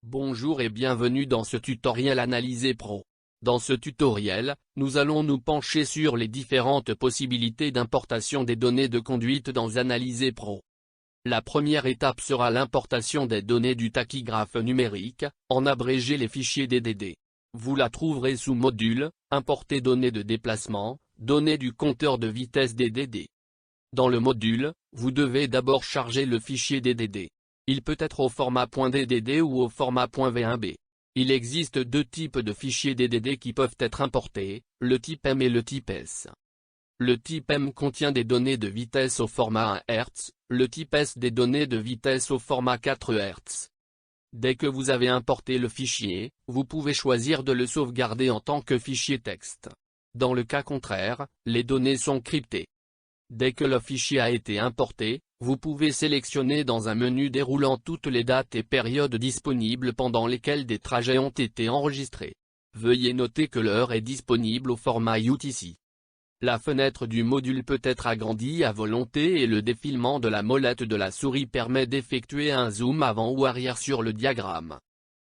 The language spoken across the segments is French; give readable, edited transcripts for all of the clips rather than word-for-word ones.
Bonjour et bienvenue dans ce tutoriel Analyzer Pro. Dans ce tutoriel, nous allons nous pencher sur les différentes possibilités d'importation des données de conduite dans Analyzer Pro. La première étape sera l'importation des données du tachygraphe numérique, en abrégé les fichiers DDD. Vous la trouverez sous Module, Importer données de déplacement, données du compteur de vitesse DDD. Dans le module, vous devez d'abord charger le fichier DDD. Il peut être au format .ddd ou au format .v1b. Il existe deux types de fichiers DDD qui peuvent être importés, le type M et le type S. Le type M contient des données de vitesse au format 1 Hz, le type S des données de vitesse au format 4 Hz. Dès que vous avez importé le fichier, vous pouvez choisir de le sauvegarder en tant que fichier texte. Dans le cas contraire, les données sont cryptées. Dès que le fichier a été importé, vous pouvez sélectionner dans un menu déroulant toutes les dates et périodes disponibles pendant lesquelles des trajets ont été enregistrés. Veuillez noter que l'heure est disponible au format UTC. La fenêtre du module peut être agrandie à volonté et le défilement de la molette de la souris permet d'effectuer un zoom avant ou arrière sur le diagramme.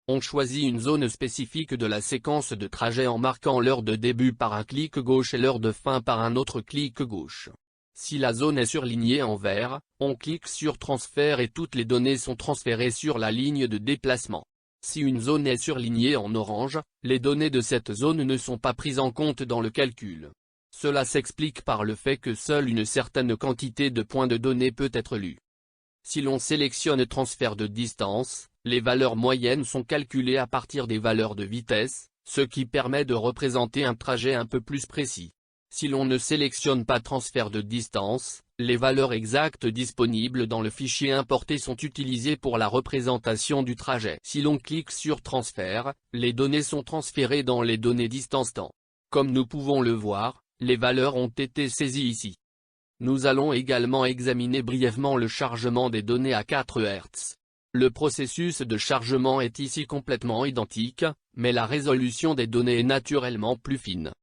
On choisit une zone spécifique de la séquence de trajet en marquant l'heure de début par un clic gauche et l'heure de fin par un autre clic gauche. Si la zone est surlignée en vert, on clique sur Transfert et toutes les données sont transférées sur la ligne de déplacement. Si une zone est surlignée en orange, les données de cette zone ne sont pas prises en compte dans le calcul. Cela s'explique par le fait que seule une certaine quantité de points de données peut être lue. Si l'on sélectionne Transfert de distance, les valeurs moyennes sont calculées à partir des valeurs de vitesse, ce qui permet de représenter un trajet un peu plus précis. Si l'on ne sélectionne pas Transfert de distance, les valeurs exactes disponibles dans le fichier importé sont utilisées pour la représentation du trajet. Si l'on clique sur Transfert, les données sont transférées dans les données distance-temps. Comme nous pouvons le voir, les valeurs ont été saisies ici. Nous allons également examiner brièvement le chargement des données à 4 Hz. Le processus de chargement est ici complètement identique, mais la résolution des données est naturellement plus fine.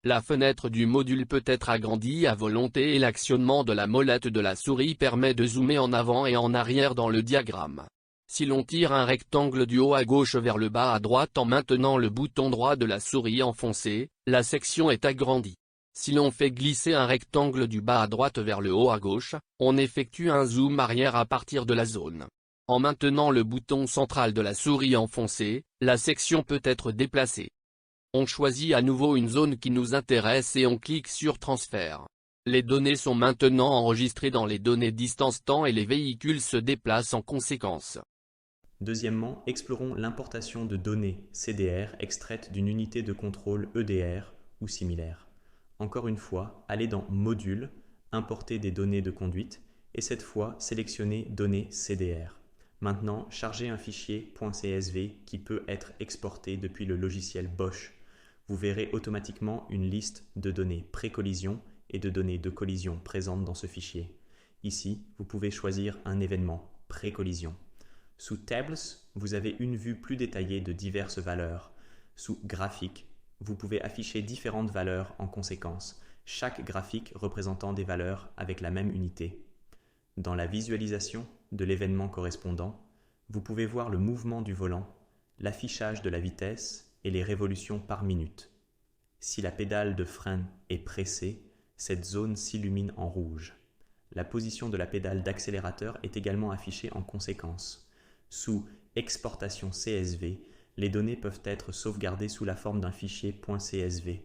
La fenêtre du module peut être agrandie à volonté et l'actionnement de la molette de la souris permet de zoomer en avant et en arrière dans le diagramme. Si l'on tire un rectangle du haut à gauche vers le bas à droite en maintenant le bouton droit de la souris enfoncé, la section est agrandie. Si l'on fait glisser un rectangle du bas à droite vers le haut à gauche, on effectue un zoom arrière à partir de la zone. En maintenant le bouton central de la souris enfoncé, la section peut être déplacée. On choisit à nouveau une zone qui nous intéresse et on clique sur Transfert. Les données sont maintenant enregistrées dans les données distance-temps et les véhicules se déplacent en conséquence. Deuxièmement, explorons l'importation de données CDR extraites d'une unité de contrôle EDR ou similaire. Encore une fois, allez dans Module, Importer des données de conduite et cette fois sélectionnez Données CDR. Maintenant, chargez un fichier .csv qui peut être exporté depuis le logiciel Bosch. Vous verrez automatiquement une liste de données pré-collision et de données de collision présentes dans ce fichier. Ici, vous pouvez choisir un événement pré-collision. Sous Tables, vous avez une vue plus détaillée de diverses valeurs. Sous Graphique, vous pouvez afficher différentes valeurs en conséquence, chaque graphique représentant des valeurs avec la même unité. Dans la visualisation de l'événement correspondant, vous pouvez voir le mouvement du volant, l'affichage de la vitesse et les révolutions par minute. Si la pédale de frein est pressée, cette zone s'illumine en rouge. La position de la pédale d'accélérateur est également affichée en conséquence. Sous Exportation CSV, les données peuvent être sauvegardées sous la forme d'un fichier .csv.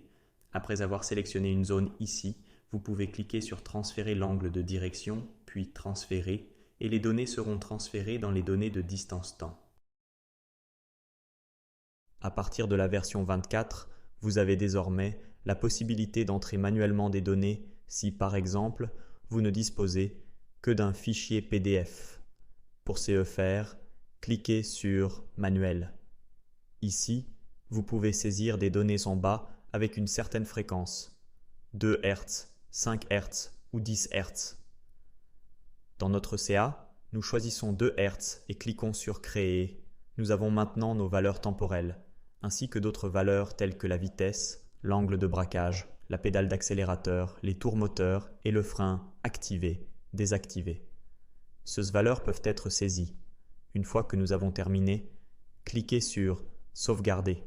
Après avoir sélectionné une zone ici, vous pouvez cliquer sur Transférer l'angle de direction, puis Transférer, et les données seront transférées dans les données de distance-temps. À partir de la version 24, vous avez désormais la possibilité d'entrer manuellement des données si, par exemple, vous ne disposez que d'un fichier PDF. Pour ce faire, cliquez sur Manuel. Ici, vous pouvez saisir des données en bas avec une certaine fréquence, 2 Hz, 5 Hz ou 10 Hz. Dans notre CA, nous choisissons 2 Hz et cliquons sur Créer. Nous avons maintenant nos valeurs temporelles, ainsi que d'autres valeurs telles que la vitesse, l'angle de braquage, la pédale d'accélérateur, les tours moteurs et le frein activé, désactivé. Ces valeurs peuvent être saisies. Une fois que nous avons terminé, cliquez sur « Sauvegarder ».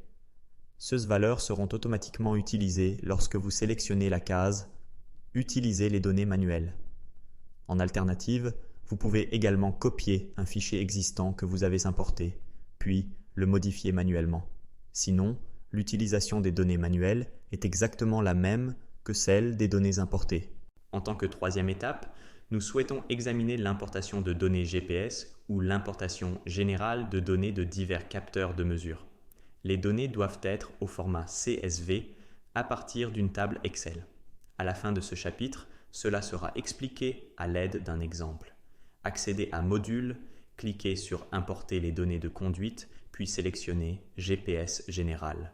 Ces valeurs seront automatiquement utilisées lorsque vous sélectionnez la case « Utiliser les données manuelles ». En alternative, vous pouvez également copier un fichier existant que vous avez importé, puis le modifier manuellement. Sinon, l'utilisation des données manuelles est exactement la même que celle des données importées. En tant que troisième étape, nous souhaitons examiner l'importation de données GPS ou l'importation générale de données de divers capteurs de mesure. Les données doivent être au format CSV à partir d'une table Excel. À la fin de ce chapitre, cela sera expliqué à l'aide d'un exemple. Accédez à Modules, cliquez sur Importer les données de conduite, puis sélectionnez GPS général.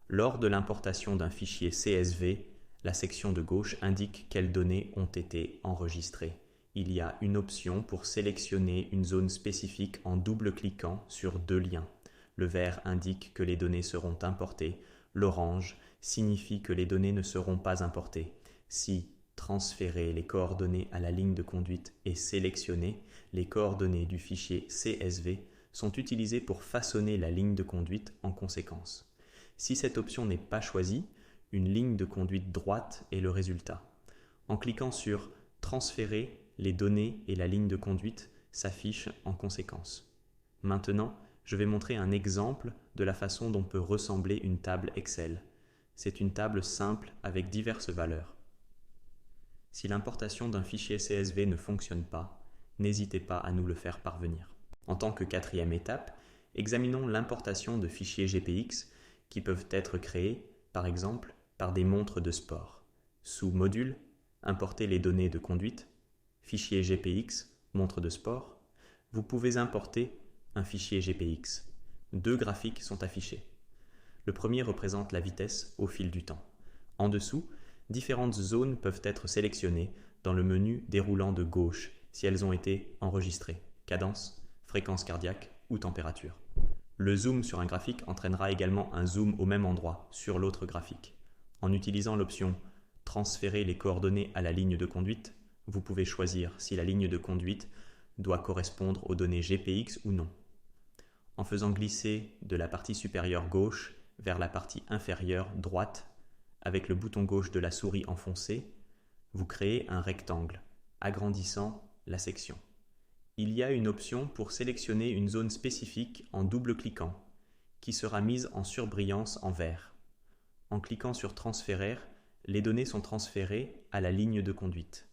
Lors de l'importation d'un fichier CSV, la section de gauche indique quelles données ont été enregistrées. Il y a une option pour sélectionner une zone spécifique en double-cliquant sur deux liens. Le vert indique que les données seront importées. L'orange signifie que les données ne seront pas importées. Si transférer les coordonnées à la ligne de conduite est sélectionné, les coordonnées du fichier CSV sont utilisées pour façonner la ligne de conduite en conséquence. Si cette option n'est pas choisie, une ligne de conduite droite est le résultat. En cliquant sur « Transférer », les données et la ligne de conduite s'affichent en conséquence. Maintenant, je vais montrer un exemple de la façon dont peut ressembler une table Excel. C'est une table simple avec diverses valeurs. Si l'importation d'un fichier CSV ne fonctionne pas, n'hésitez pas à nous le faire parvenir. En tant que quatrième étape, examinons l'importation de fichiers GPX qui peuvent être créés, par exemple, par des montres de sport. Sous Module, importer les données de conduite, fichier GPX, montre de sport, vous pouvez importer un fichier GPX. Deux graphiques sont affichés. Le premier représente la vitesse au fil du temps. En dessous, différentes zones peuvent être sélectionnées dans le menu déroulant de gauche si elles ont été enregistrées, cadence, fréquence cardiaque ou température. Le zoom sur un graphique entraînera également un zoom au même endroit sur l'autre graphique. En utilisant l'option « Transférer les coordonnées à la ligne de conduite », vous pouvez choisir si la ligne de conduite doit correspondre aux données GPX ou non. En faisant glisser de la partie supérieure gauche vers la partie inférieure droite, avec le bouton gauche de la souris enfoncé, vous créez un rectangle, agrandissant la section. Il y a une option pour sélectionner une zone spécifique en double-cliquant, qui sera mise en surbrillance en vert. En cliquant sur « Transférer », les données sont transférées à la ligne de conduite.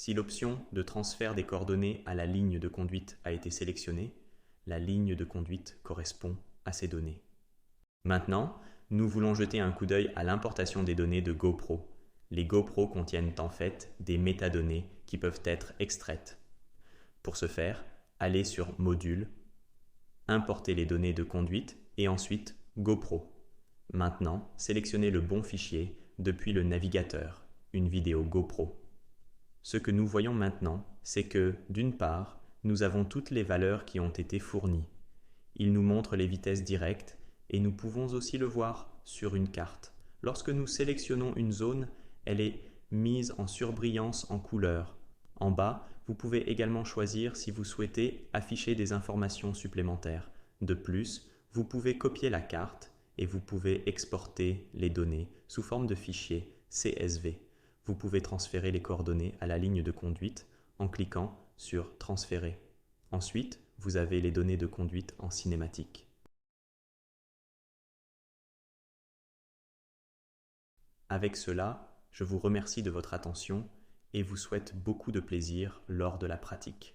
Si l'option de transfert des coordonnées à la ligne de conduite a été sélectionnée, la ligne de conduite correspond à ces données. Maintenant, nous voulons jeter un coup d'œil à l'importation des données de GoPro. Les GoPro contiennent en fait des métadonnées qui peuvent être extraites. Pour ce faire, allez sur Module, Importer les données de conduite et ensuite GoPro. Maintenant, sélectionnez le bon fichier depuis le navigateur, une vidéo GoPro. Ce que nous voyons maintenant, c'est que, d'une part, nous avons toutes les valeurs qui ont été fournies. Il nous montre les vitesses directes et nous pouvons aussi le voir sur une carte. Lorsque nous sélectionnons une zone, elle est mise en surbrillance en couleur. En bas, vous pouvez également choisir si vous souhaitez afficher des informations supplémentaires. De plus, vous pouvez copier la carte et vous pouvez exporter les données sous forme de fichier CSV. Vous pouvez transférer les coordonnées à la ligne de conduite en cliquant sur « Transférer ». Ensuite, vous avez les données de conduite en cinématique. Avec cela, je vous remercie de votre attention et vous souhaite beaucoup de plaisir lors de la pratique.